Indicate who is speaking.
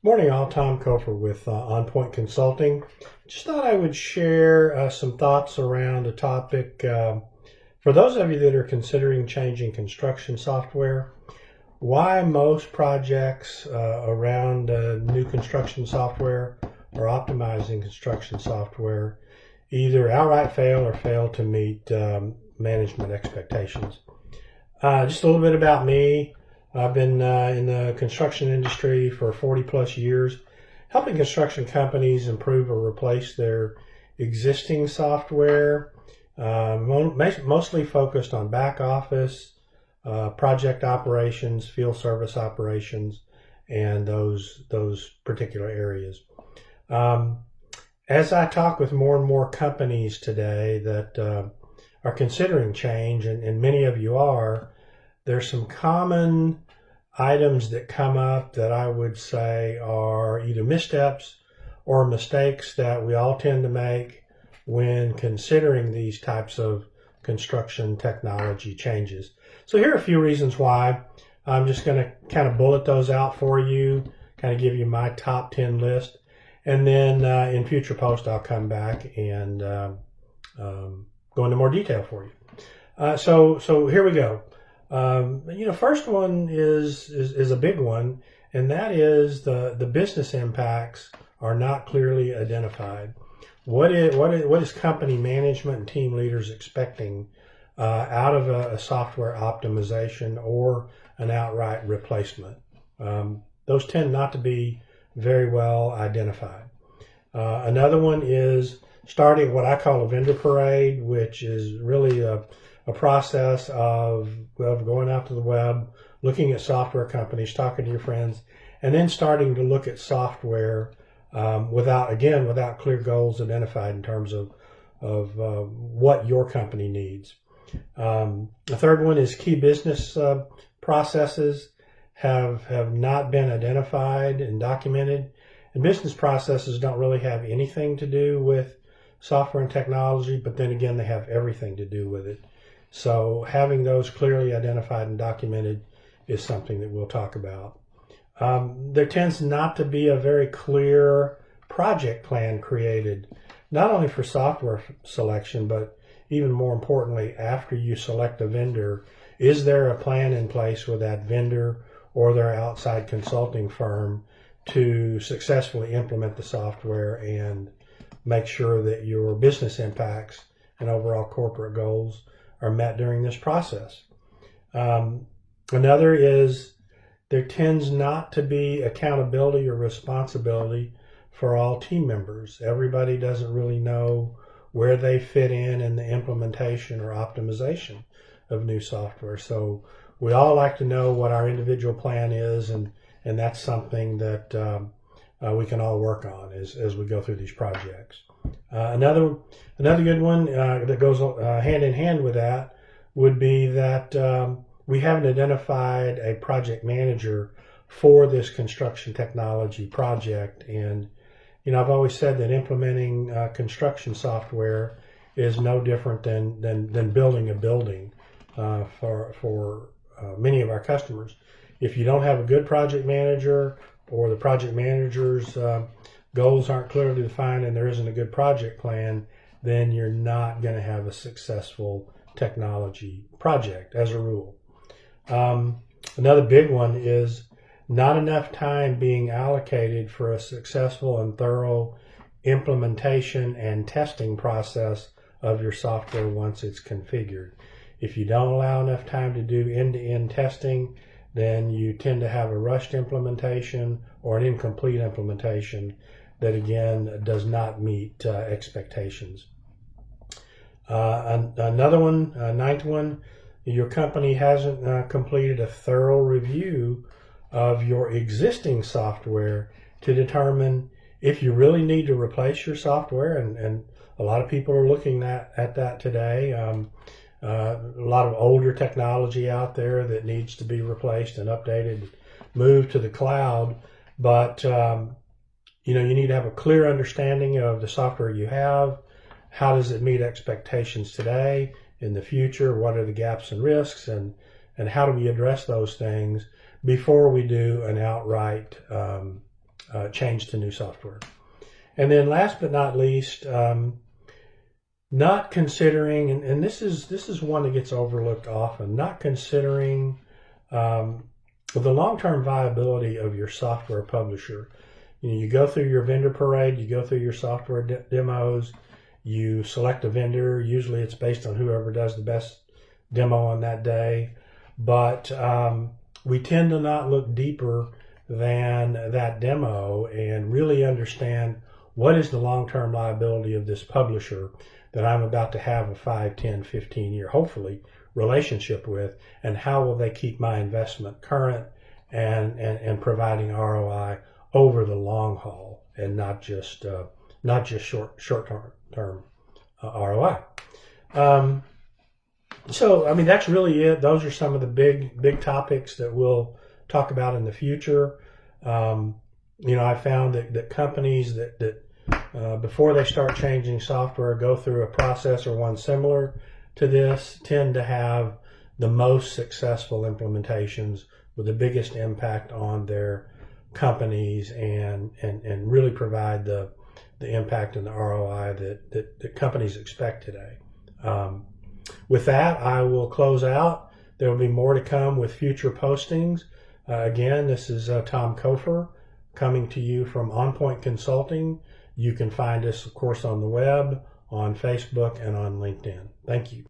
Speaker 1: Morning, all. Tom Kofer with OnPoint Consulting. Just thought I would share some thoughts around a topic. For those of you that are considering changing construction software, why most projects around new construction software or optimizing construction software either outright fail or fail to meet management expectations. Just a little bit about me. I've been in the construction industry for 40 plus years, helping construction companies improve or replace their existing software, mostly focused on back office, project operations, field service operations, and those particular areas. As I talk with more and more companies today that are considering change, and many of you are, there's some common items that come up that I would say are either missteps or mistakes that we all tend to make when considering these types of construction technology changes. So here are a few reasons why. I'm just going to kind of bullet those out for you, kind of give you my top 10 list. And then in future posts, I'll come back and go into more detail for you. So here we go. First one is a big one, and that is the business impacts are not clearly identified. What is company management and team leaders expecting out of a software optimization or an outright replacement? Those tend not to be very well identified. Another one is starting what I call a vendor parade, which is really a process of going out to the web, looking at software companies, talking to your friends, and then starting to look at software without clear goals identified in terms of what your company needs. The third one is key business processes have not been identified and documented, and business processes don't really have anything to do with software and technology, but then again, they have everything to do with it. So having those clearly identified and documented is something that we'll talk about. There tends not to be a very clear project plan created, not only for software selection, but even more importantly, after you select a vendor, is there a plan in place with that vendor or their outside consulting firm to successfully implement the software and make sure that your business impacts and overall corporate goals are met during this process. Another is there tends not to be accountability or responsibility for all team members. Everybody doesn't really know where they fit in the implementation or optimization of new software. So we all like to know what our individual plan is, and that's something that we can all work on as we go through these projects. Another good one that goes hand in hand with that would be that we haven't identified a project manager for this construction technology project. And I've always said that implementing construction software is no different than building a building for many of our customers. If you don't have a good project manager, or the project manager's goals aren't clearly defined and there isn't a good project plan, then you're not going to have a successful technology project as a rule. Another big one is not enough time being allocated for a successful and thorough implementation and testing process of your software once it's configured. If you don't allow enough time to do end-to-end testing, then you tend to have a rushed implementation or an incomplete implementation that again does not meet expectations. Another one, ninth one, your company hasn't completed a thorough review of your existing software to determine if you really need to replace your software, and a lot of people are looking at that today. A lot of older technology out there that needs to be replaced and updated, moved to the cloud. But you need to have a clear understanding of the software you have. How does it meet expectations today, in the future? What are the gaps and risks, and how do we address those things before we do an outright change to new software. And then last but not least, not considering, and this is one that gets overlooked often, not considering the long-term viability of your software publisher. You go through your vendor parade, you go through your software demos, you select a vendor. Usually it's based on whoever does the best demo on that day. But we tend to not look deeper than that demo and really understand what is the long-term liability of this publisher that I'm about to have a 5, 10, 15 year, hopefully, relationship with, and how will they keep my investment current and providing ROI over the long haul and not just short-term ROI. So, I mean, that's really it. Those are some of the big topics that we'll talk about in the future. I found that companies that before they start changing software go through a process or one similar to this tend to have the most successful implementations with the biggest impact on their companies and really provide the impact and the ROI that companies expect today. With that, I will close out. There will be more to come with future postings. Again, this is Tom Kofer coming to you from OnPoint Consulting. You can find us, of course, on the web, on Facebook, and on LinkedIn. Thank you.